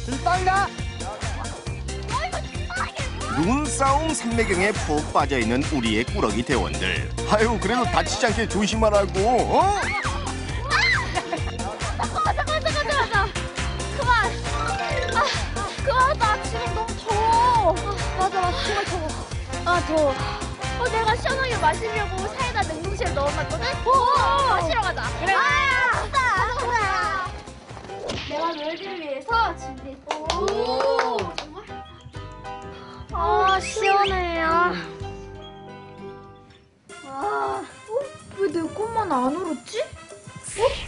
들빵이다. 눈싸움 삼매경에 푹 빠져있는 우리의 꾸러기 대원들. 아유, 그래도 다치지 않게 조심하라고. 어? 잠깐. 그만. 그만. 나 지금 너무 더워. 맞아. 정말 더워. 더워. 내가 시원하게 마시려고 사이다 냉동실에 넣어놨거든? 마시러 가자. 그래. 가자. 내가 너희들을 위해서 준비했어. 정말? 시원해요. 왜 내 것만 안 얼었지?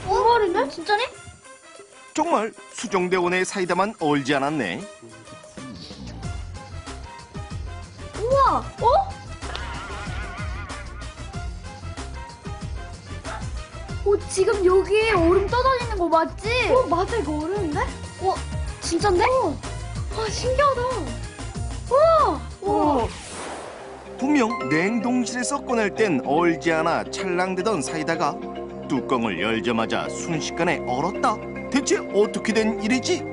정말이네? 진짜네? 정말 수정대원의 사이다만 얼지 않았네. 우와! 지금 여기 얼음 떠다니는 거 맞지? 맞아. 이거 얼음인데? 진짠데? 신기하다. 우와! 분명 냉동실에서 꺼낼 땐 얼지 않아 찰랑대던 사이다가 뚜껑을 열자마자 순식간에 얼었다. 대체 어떻게 된 일이지?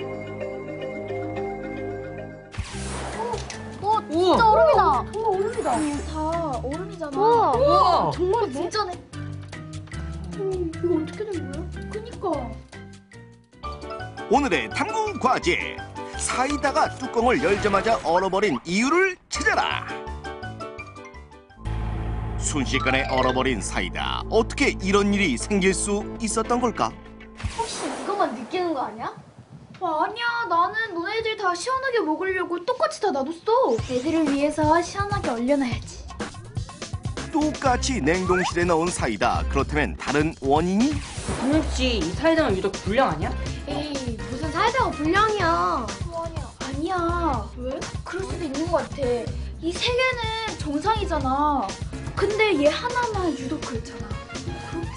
진짜 얼음이다. 얼음이다. 다 얼음이잖아. 우와. 정말 진짜네. 이거 어떻게 된 거야? 그니까. 오늘의 탐구 과제. 사이다가 뚜껑을 열자마자 얼어버린 이유를 찾아라. 순식간에 얼어버린 사이다. 어떻게 이런 일이 생길 수 있었던 걸까? 혹시 이것만 느끼는 거 아니야? 아니야. 나는 너네들 다 시원하게 먹으려고 똑같이 다 놔뒀어. 애들을 위해서 시원하게 얼려놔야지. 똑같이 냉동실에 넣은 사이다. 그렇다면 다른 원인이? 혹시 이 사이다는 유독 불량 아니야? 에이, 무슨 사이다가 불량이야. 아니야. 왜? 그럴 수도 있는 것 같아. 이 세 개는 정상이잖아. 근데 얘 하나만 유독 그렇잖아.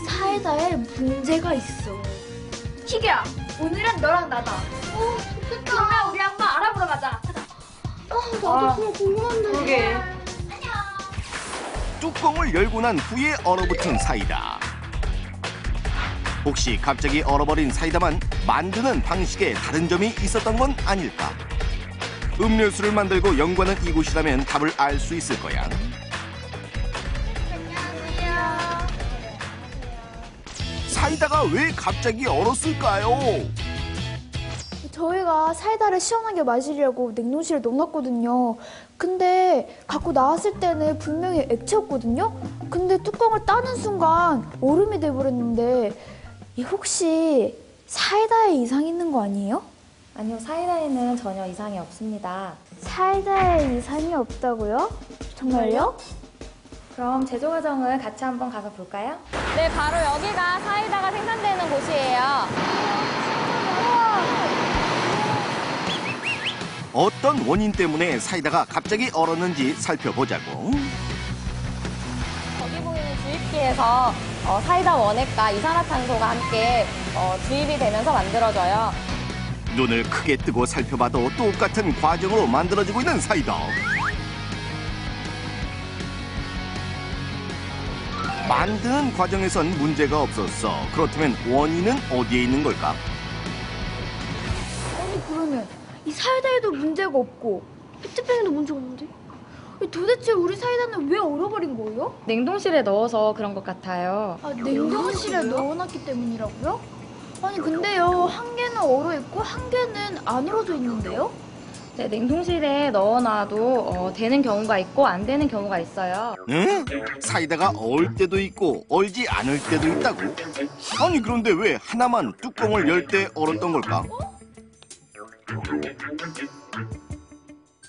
사이다에 문제가 있어. 희규야, 오늘은 너랑 나다. 좋겠다. 그러면 우리 한번 알아보러 가자. 나도 그거 궁금한데. 그러게. 뚜껑을 열고 난 후에 얼어붙은 사이다. 혹시 갑자기 얼어버린 사이다만 만드는 방식에 다른 점이 있었던 건 아닐까? 음료수를 만들고 연구하는 이곳이라면 답을 알 수 있을 거야. 안녕하세요. 사이다가 왜 갑자기 얼었을까요? 저희가 사이다를 시원하게 마시려고 냉동실에 넣어놨거든요. 근데 갖고 나왔을 때는 분명히 액체였거든요. 근데 뚜껑을 따는 순간 얼음이 돼버렸는데 이 혹시 사이다에 이상이 있는 거 아니에요? 아니요, 사이다에는 전혀 이상이 없습니다. 사이다에 이상이 없다고요? 정말요? 그럼 제조 과정을 같이 한번 가서 볼까요? 네, 바로 여기가 사이다가 생산되는 곳이에요. 어떤 원인 때문에 사이다가 갑자기 얼었는지 살펴보자고. 저기 보이는 주입기에서 사이다 원액과 이산화탄소가 함께 주입이 되면서 만들어져요. 눈을 크게 뜨고 살펴봐도 똑같은 과정으로 만들어지고 있는 사이다. 만드는 과정에선 문제가 없었어. 그렇다면 원인은 어디에 있는 걸까? 아니 그러면 이 사이다에도 문제가 없고 페트병에도 문제가 없는데? 도대체 우리 사이다는 왜 얼어버린 거예요? 냉동실에 넣어서 그런 것 같아요. 냉동실에 넣어놨기 때문이라고요? 아니 근데요, 한 개는 얼어있고 한 개는 안 얼어져 있는데요? 네, 냉동실에 넣어놔도 되는 경우가 있고 안 되는 경우가 있어요. 응? 사이다가 얼 때도 있고 얼지 않을 때도 있다고? 아니 그런데 왜 하나만 뚜껑을 열 때 얼었던 걸까?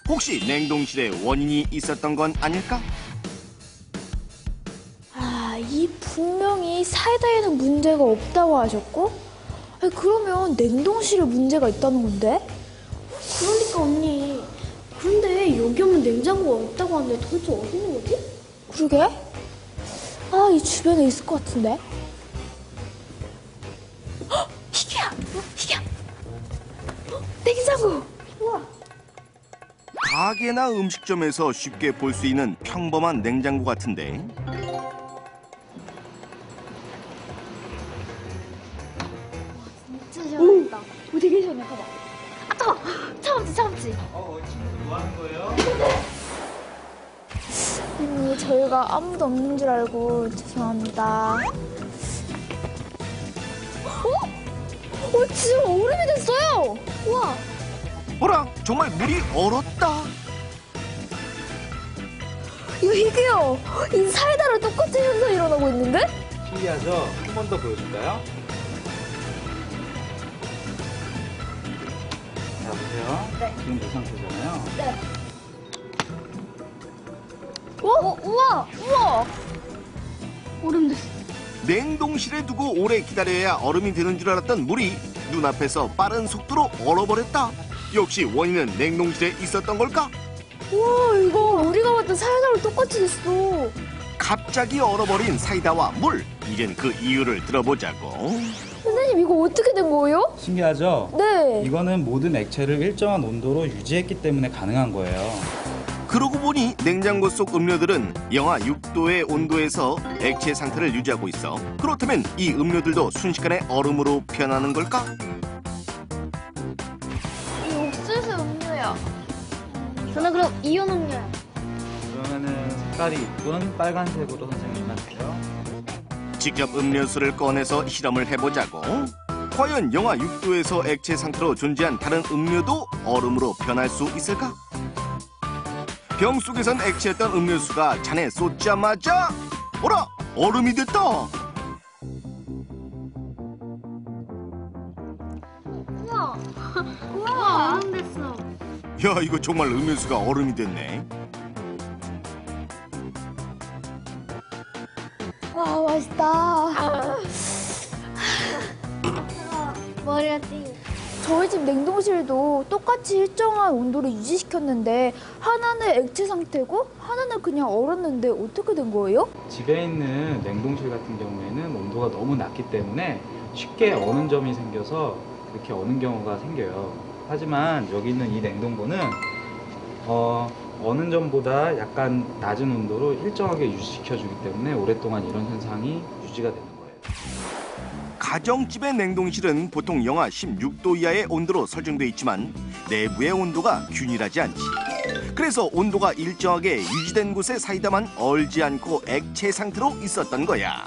혹시 냉동실에 원인이 있었던 건 아닐까? 이 분명히 사이다에는 문제가 없다고 하셨고? 그러면 냉동실에 문제가 있다는 건데? 그러니까 언니, 그런데 여기 오면 냉장고가 없다고 하는데 도대체 어디 있는 거지? 그러게? 이 주변에 있을 것 같은데? 희귀야! 희귀야! 냉장고! 우와! 가게나 음식점에서 쉽게 볼 수 있는 평범한 냉장고 같은데 되게 시원해. 봐봐. 아, 뜨거. 차갑지, 차갑지. 친구 뭐 하는 거예요? 아니, 저희가 아무도 없는 줄 알고 죄송합니다. 지금 얼음이 됐어요. 우와. 어라, 정말 물이 얼었다. 이게요. 이 사이다랑 똑같은 현상이 일어나고 있는데? 신기하죠? 한 번 더 보여줄까요? 자, 보세요. 네. 지금 이 상태잖아요. 우와. 얼음 됐어. 냉동실에 두고 오래 기다려야 얼음이 되는 줄 알았던 물이 눈앞에서 빠른 속도로 얼어버렸다. 역시 원인은 냉동실에 있었던 걸까? 우와, 이거 우리가 봤던 사이다랑 똑같이 됐어. 갑자기 얼어버린 사이다와 물. 이젠 그 이유를 들어보자고. 선생님, 이거 어떻게 된 거예요? 신기하죠? 네. 이거는 모든 액체를 일정한 온도로 유지했기 때문에 가능한 거예요. 그러고 보니 냉장고 속 음료들은 영하 6도의 온도에서 액체 상태를 유지하고 있어. 그렇다면 이 음료들도 순식간에 얼음으로 변하는 걸까? 이 옥수수 음료야. 저는 그럼 이온 음료야. 그러면은 색깔이 이쁜 빨간색으로 선생님 할게요. 직접 음료수를 꺼내서 실험을 해보자고. 과연 영하 6도에서 액체 상태로 존재한 다른 음료도 얼음으로 변할 수 있을까? 병 속에선 액체였던 음료수가 잔에 쏟자마자 어라! 얼음이 됐다! 우와, 얼음 됐어. 야, 이거 정말 음료수가 얼음이 됐네. 와, 맛있다. 머리가 띵. 저희 집 냉동실도 똑같이 일정한 온도를 유지시켰는데 하나는 액체 상태고 하나는 그냥 얼었는데 어떻게 된 거예요? 집에 있는 냉동실 같은 경우에는 온도가 너무 낮기 때문에 쉽게 어는 점이 생겨서 그렇게 어는 경우가 생겨요. 하지만 여기 있는 이 냉동고는 어는 점보다 약간 낮은 온도로 일정하게 유지시켜주기 때문에 오랫동안 이런 현상이 유지가 되는 거예요. 가정집의 냉동실은 보통 영하 16도 이하의 온도로 설정돼 있지만 내부의 온도가 균일하지 않지. 그래서 온도가 일정하게 유지된 곳의 사이다만 얼지 않고 액체 상태로 있었던 거야.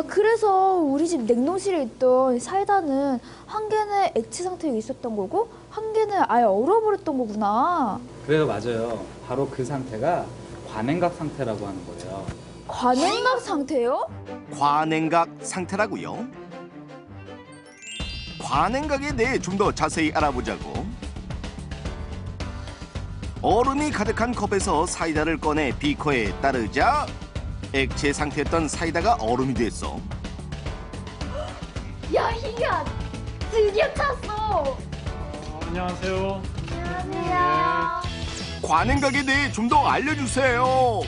그래서 우리 집 냉동실에 있던 사이다는 한 개는 액체 상태에 있었던 거고 한 개는 아예 얼어버렸던 거구나. 그래요, 맞아요. 바로 그 상태가 관행각 상태라고 하는 거예요. 관행각 상태요? 관행각 상태라고요. 관행각에 대해 좀 더 자세히 알아보자고. 얼음이 가득한 컵에서 사이다를 꺼내 비커에 따르자 액체 상태였던 사이다가 얼음이 됐어. 야, 희규야, 드디어 찼어. 안녕하세요. 안녕하세요. 관행각에 대해 좀 더 알려주세요.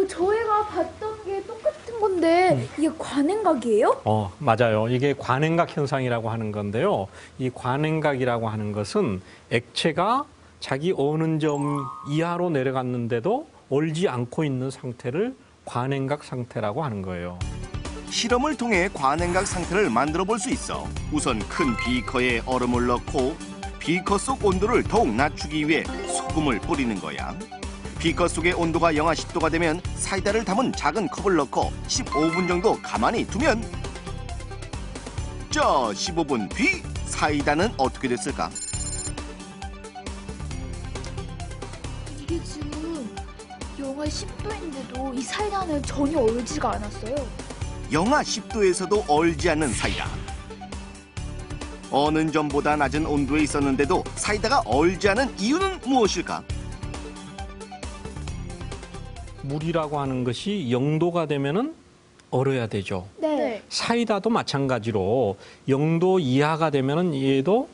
저희가 봤던 게 똑같은 건데 이게 관행각이에요? 맞아요. 이게 관행각 현상이라고 하는 건데요. 이 관행각이라고 하는 것은 액체가 자기 어는 점 이하로 내려갔는데도 얼지 않고 있는 상태를 관행각 상태라고 하는 거예요. 실험을 통해 관행각 상태를 만들어 볼 수 있어. 우선 큰 비커에 얼음을 넣고 비커 속 온도를 더욱 낮추기 위해 소금을 뿌리는 거야. 비커 속의 온도가 영하 10도가 되면 사이다를 담은 작은 컵을 넣고 15분 정도 가만히 두면 자, 15분 뒤 사이다는 어떻게 됐을까? 이게 지금 영하 10도인데도 이 사이다는 전혀 얼지가 않았어요. 영하 10도에서도 얼지 않는 사이다. 어는 점보다 낮은 온도에 있었는데도 사이다가 얼지 않은 이유는 무엇일까? 물이라고 하는 것이 0도가 되면은 얼어야 되죠. 네. 사이다도 마찬가지로 0도 이하가 되면은 얘도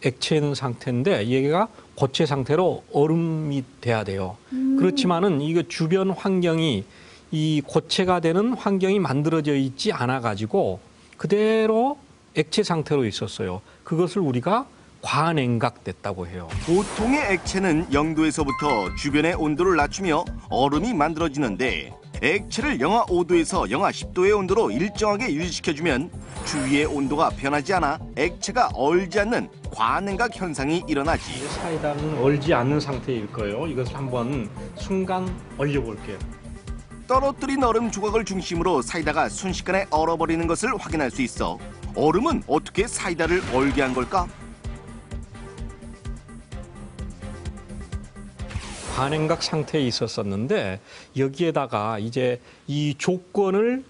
액체인 상태인데 얘가 고체 상태로 얼음이 돼야 돼요. 그렇지만은 이거 주변 환경이 이 고체가 되는 환경이 만들어져 있지 않아 가지고 그대로 액체 상태로 있었어요. 그것을 우리가 관행각 됐다고 해요. 보통의 액체는 0도에서부터 주변의 온도를 낮추며 얼음이 만들어지는데 액체를 영하 5도에서 영하 10도의 온도로 일정하게 유지시켜주면 주위의 온도가 변하지 않아 액체가 얼지 않는 과냉각 현상이 일어나지. 사이다는 얼지 않는 상태일 거예요. 이것을 한번 순간 얼려볼게요. 떨어뜨린 얼음 조각을 중심으로 사이다가 순식간에 얼어버리는 것을 확인할 수 있어. 얼음은 어떻게 사이다를 얼게 한 걸까? 과냉각 상태에 있었었는데 여기에다가 이제 이 조건을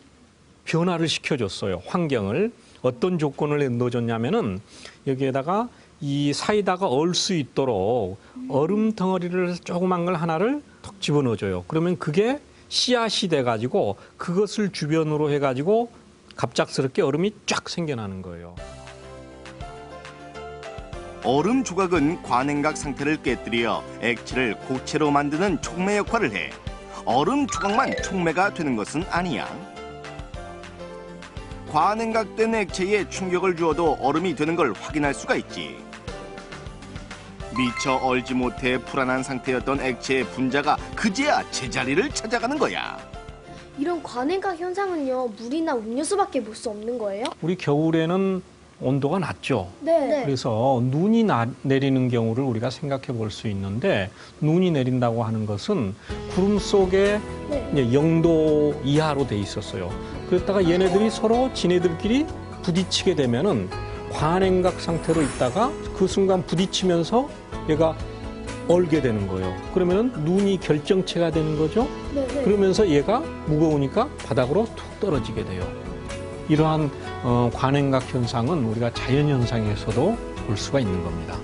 변화를 시켜줬어요. 환경을. 어떤 조건을 넣어줬냐면은 여기에다가 이 사이다가 얼 수 있도록 얼음 덩어리를 조그만 걸 하나를 톡 집어넣어줘요. 그러면 그게 씨앗이 돼가지고 그것을 주변으로 해가지고 갑작스럽게 얼음이 쫙 생겨나는 거예요. 얼음 조각은 과냉각 상태를 깨뜨려 액체를 고체로 만드는 촉매 역할을 해. 얼음 조각만 촉매가 되는 것은 아니야. 과냉각된 액체에 충격을 주어도 얼음이 되는 걸 확인할 수가 있지. 미처 얼지 못해 불안한 상태였던 액체의 분자가 그제야 제자리를 찾아가는 거야. 이런 과냉각 현상은요, 물이나 음료수밖에 볼 수 없는 거예요? 우리 겨울에는 온도가 낮죠. 네. 그래서 눈이 내리는 경우를 우리가 생각해 볼 수 있는데 눈이 내린다고 하는 것은 구름 속에 네. 이제 0도 이하로 돼 있었어요. 그랬다가 얘네들이 서로 지네들끼리 부딪히게 되면은 과냉각 상태로 있다가 그 순간 부딪히면서 얘가 얼게 되는 거예요. 그러면은 눈이 결정체가 되는 거죠. 네. 그러면서 얘가 무거우니까 바닥으로 툭 떨어지게 돼요. 이러한 과냉각 현상은 우리가 자연 현상에서도 볼 수가 있는 겁니다.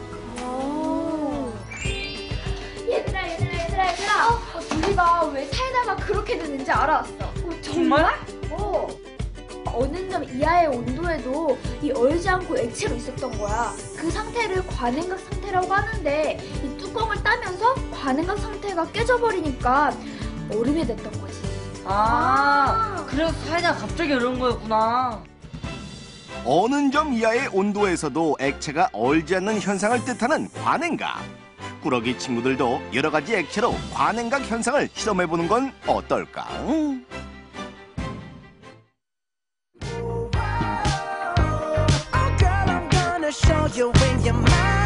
얘들아. 우리가 왜 사이다가 그렇게 되는지 알아왔어. 정말? 어느 점 이하의 온도에도 이 얼지 않고 액체로 있었던 거야. 그 상태를 과냉각 상태라고 하는데 이 뚜껑을 따면서 과냉각 상태가 깨져버리니까 얼음이 됐던 거지. 그래서 사이다가 갑자기 이런 거였구나. 어느 점 이하의 온도에서도 액체가 얼지 않는 현상을 뜻하는 과냉각. 꾸러기 친구들도 여러 가지 액체로 과냉각 현상을 실험해보는 건 어떨까? Show you when you're mine.